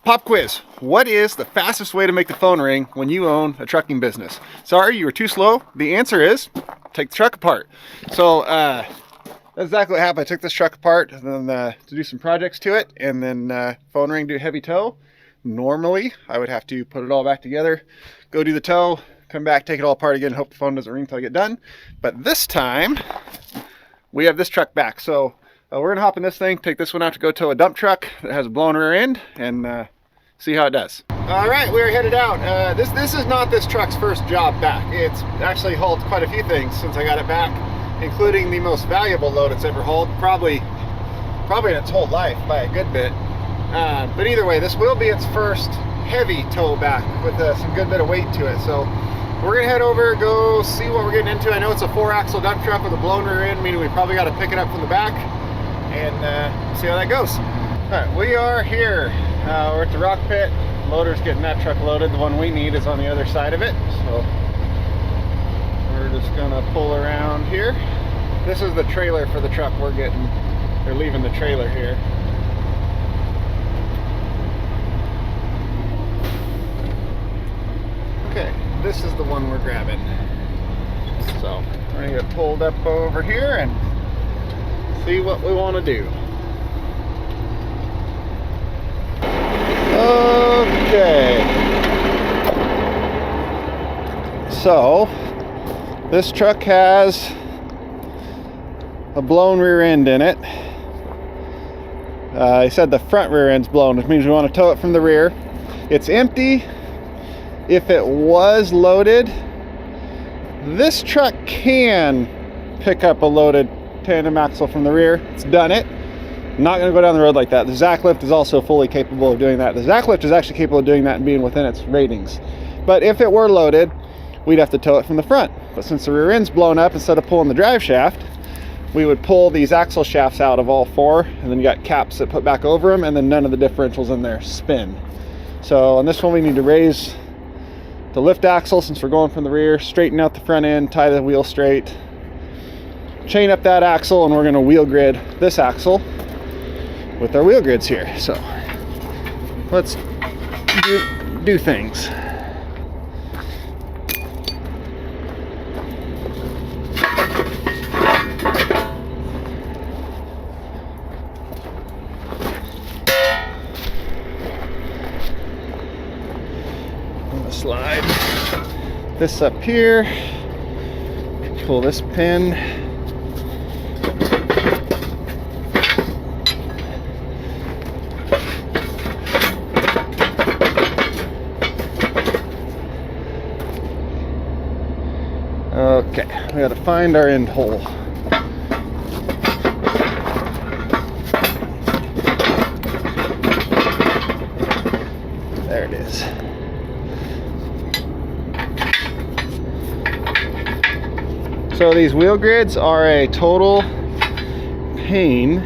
Pop quiz. What is the fastest way to make the phone ring when you own a trucking business? Sorry, you were too slow. The answer is take the truck apart. So that's exactly what happened. I took this truck apart and then to do some projects to it, and then phone ring, do heavy tow. Normally, I would have to put it all back together, go do the tow, come back, take it all apart again, hope the phone doesn't ring until I get done. But this time, we have this truck back. So we're gonna hop in this thing, take this one out to go tow a dump truck that has a blown rear end, and see how it does. All right, we're headed out. This is not this truck's first job back. It's actually hauled quite a few things since I got it back, including the most valuable load it's ever hauled, probably in its whole life by a good bit. But either way, this will be its first heavy tow back with some good bit of weight to it. So we're gonna head over, go see what we're getting into. I know it's a 4-axle dump truck with a blown rear end, meaning we probably got to pick it up from the back and see how that goes. All right, we are here. We're at the rock pit. Loader's getting that truck loaded. The one we need is on the other side of it. So we're just gonna pull around here. This is the trailer for the truck we're getting. They're leaving the trailer here. Okay, this is the one we're grabbing. So we're gonna get pulled up over here and see what we want to do. Okay, so this truck has a blown rear end in it. He said the front rear end's blown, which means we want to tow it from the rear. It's empty. If it was loaded, this truck can pick up a loaded tandem axle from the rear. It's done it. Not going to go down the road like that. The Zacklift is also fully capable of doing that. The Zacklift is actually capable of doing that and being within its ratings. But if it were loaded, we'd have to tow it from the front. But since the rear end's blown up, instead of pulling the drive shaft, we would pull these axle shafts out of all four, and then you got caps that put back over them, and then none of the differentials in there spin. So on this one, we need to raise the lift axle since we're going from the rear, straighten out the front end, tie the wheel straight, chain up that axle, and we're going to wheel grid this axle with our wheel grids here. So let's do things. I'm gonna slide this up here, pull this pin, okay, we got to find our end hole. There it is. So these wheel grids are a total pain,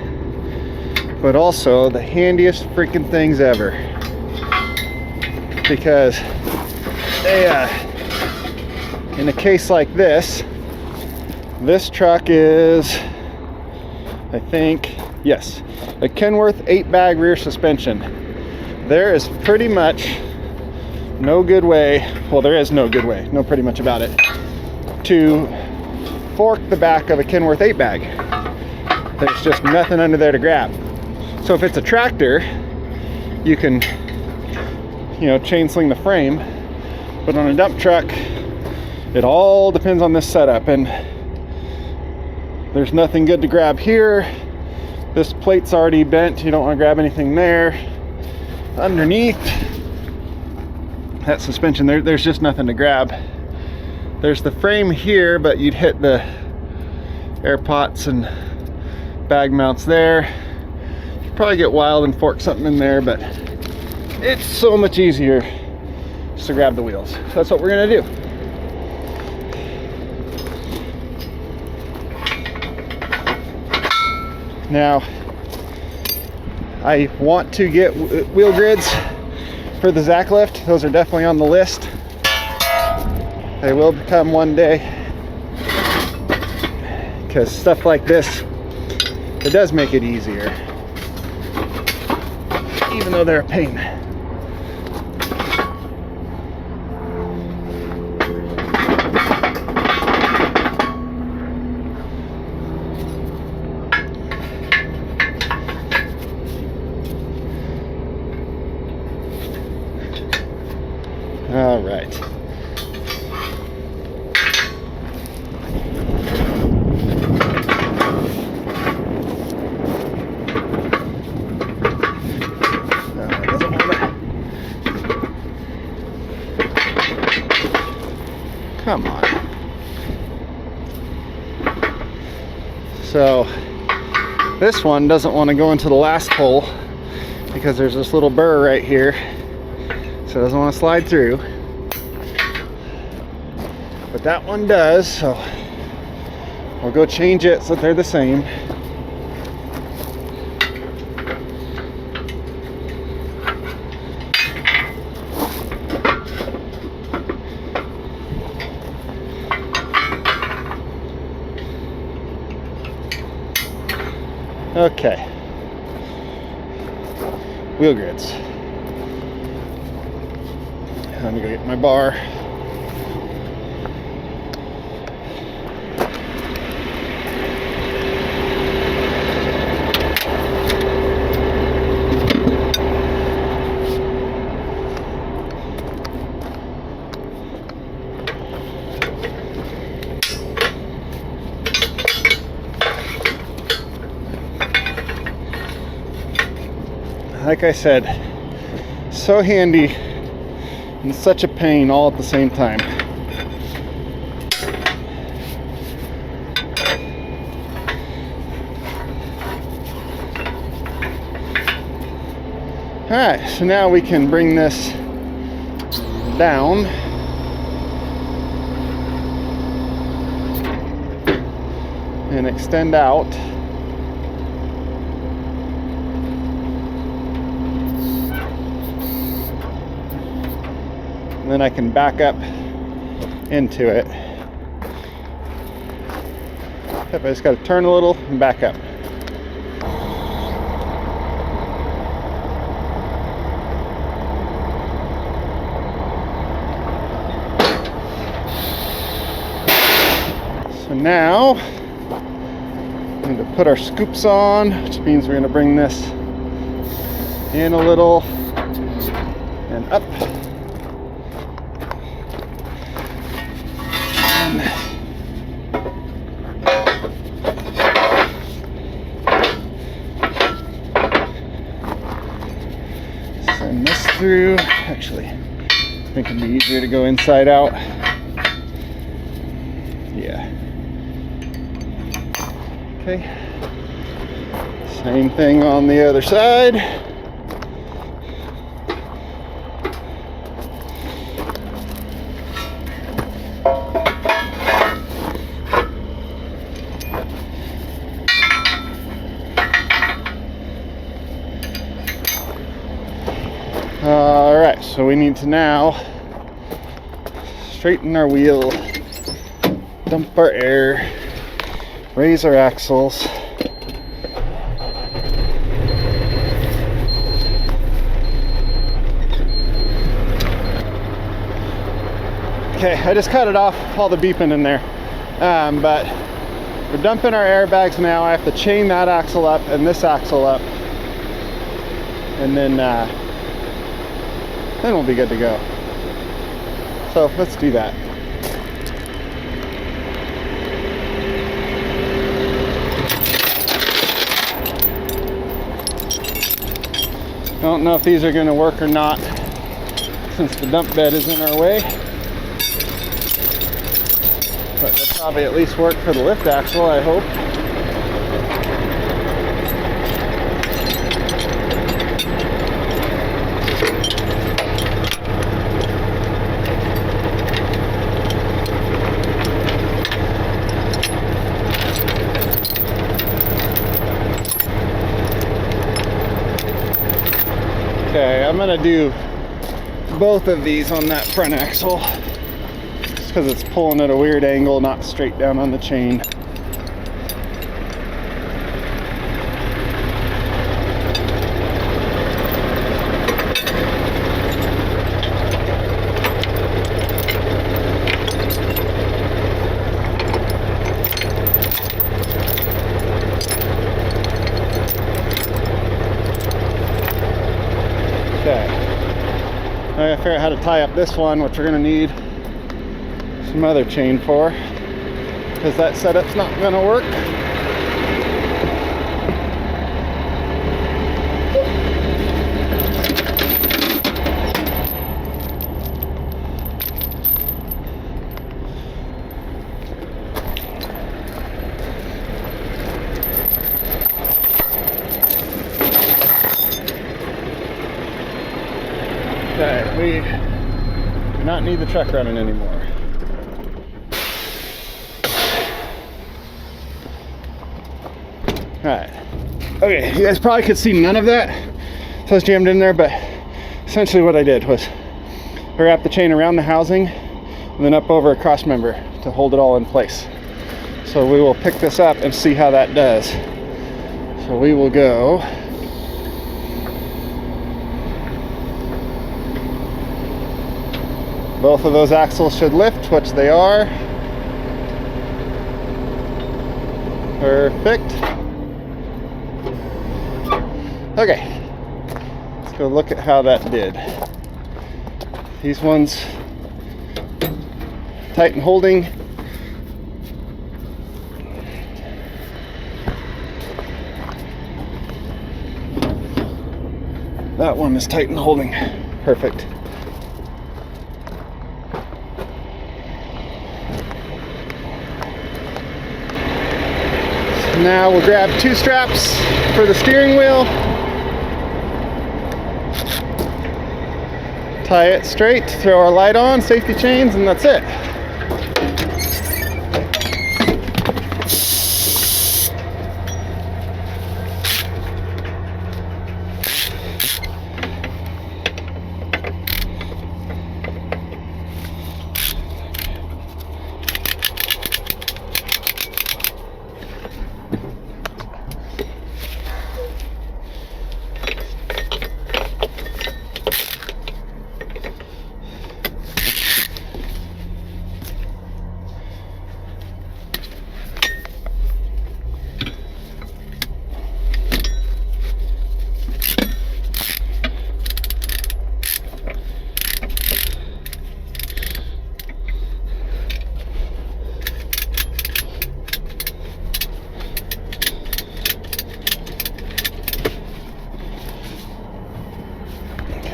but also the handiest freaking things ever. Because they, in a case like this truck is, I think, yes, a Kenworth 8-bag rear suspension. There is pretty much no good way, well, there is no good way, no pretty much about it, to fork the back of a Kenworth 8-bag. There's just nothing under there to grab. So if it's a tractor, you can, you know, chain sling the frame, but on a dump truck, it all depends on this setup, and there's nothing good to grab here. This plate's already bent, you don't want to grab anything there. Underneath that suspension, there's just nothing to grab. There's the frame here, but you'd hit the air pots and bag mounts there. You'd probably get wild and fork something in there, but it's so much easier just to grab the wheels. So that's what we're gonna do. Now, I want to get wheel grids for the Zacklift. Those are definitely on the list. They will become one day, because stuff like this, it does make it easier, even though they're a pain. All right. Come on. So this one doesn't want to go into the last hole because there's this little burr right here, so it doesn't want to slide through. But that one does, so we'll go change it so that they're the same. Okay, wheel grids. Let me go get my bar. Like I said, so handy and such a pain all at the same time. Alright, so now we can bring this down. And extend out. And then I can back up into it. Yep, I just got to turn a little and back up. So now we need to put our scoops on, which means we're going to bring this in a little and up. Send this through. Actually, I think it'd be easier to go inside out. Yeah. Okay. Same thing on the other side. Alright, so we need to now straighten our wheel, dump our air, raise our axles. Okay, I just cut it off, all the beeping in there. But we're dumping our airbags now. I have to chain that axle up and this axle up. And then we'll be good to go. So let's do that. I don't know if these are going to work or not since the dump bed is in our way. But they'll probably at least work for the lift axle, I hope. Okay, I'm gonna do both of these on that front axle just because it's pulling at a weird angle, not straight down on the chain. Okay. I gotta figure out how to tie up this one, which we're gonna need some other chain for, because that setup's not gonna work. Okay, we do not need the truck running anymore. Alright. Okay, you guys probably could see none of that, so I was jammed in there, but essentially what I did was wrap the chain around the housing and then up over a cross member to hold it all in place. So we will pick this up and see how that does. So we will go both of those axles should lift, which they are. Perfect. Okay, let's go look at how that did. These ones tight and holding. That one is tight and holding. Perfect. Now we'll grab two straps for the steering wheel, tie it straight, throw our light on, safety chains, and that's it.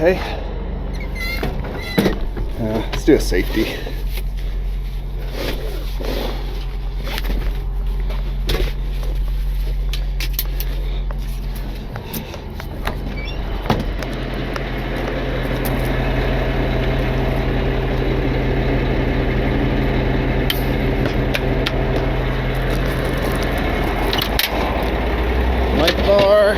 Okay, let's do a safety. Light bar.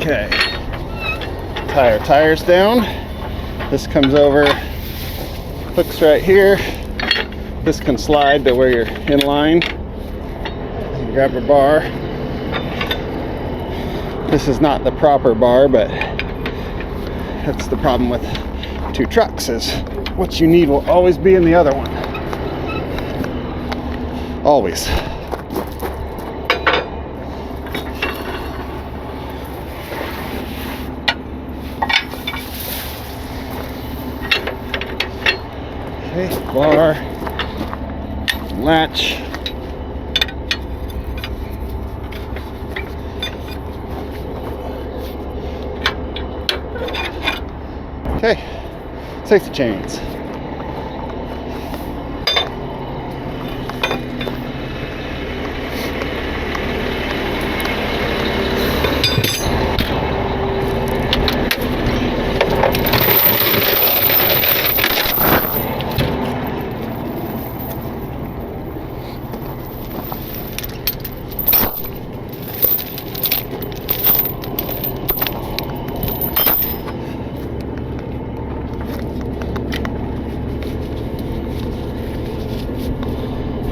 Okay, tie our tires down. This comes over, hooks right here. This can slide to where you're in line. You grab a bar. This is not the proper bar, but that's the problem with two trucks, is what you need will always be in the other one. Always. bar, latch. Okay, safety chains.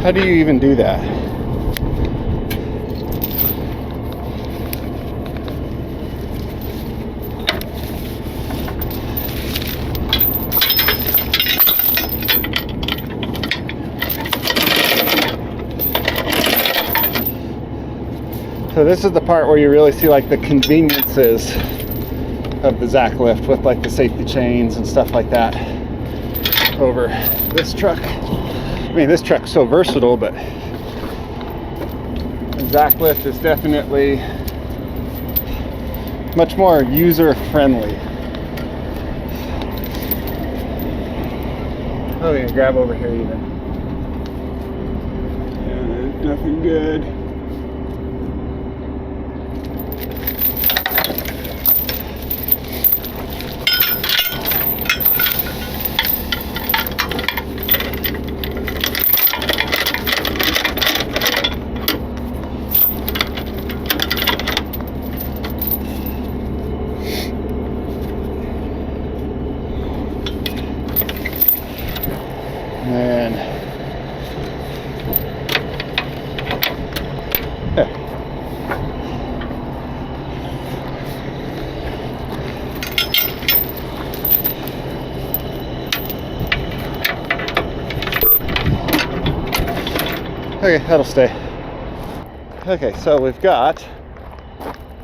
How do you even do that? So this is the part where you really see like the conveniences of the Zacklift with like the safety chains and stuff like that over this truck. I mean, this truck's so versatile, but the Zacklift is definitely much more user-friendly. Oh, yeah, grab over here even. Yeah, there's nothing good. And okay, that'll stay. Okay, so we've got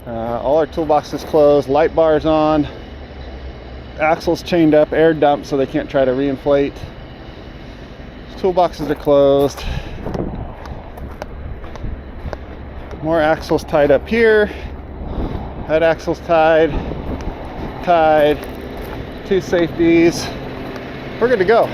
all our toolboxes closed, light bars on, axles chained up, air dumped so they can't try to reinflate. Toolboxes are closed. More axles tied up here. Head axles tied. Two safeties. We're good to go.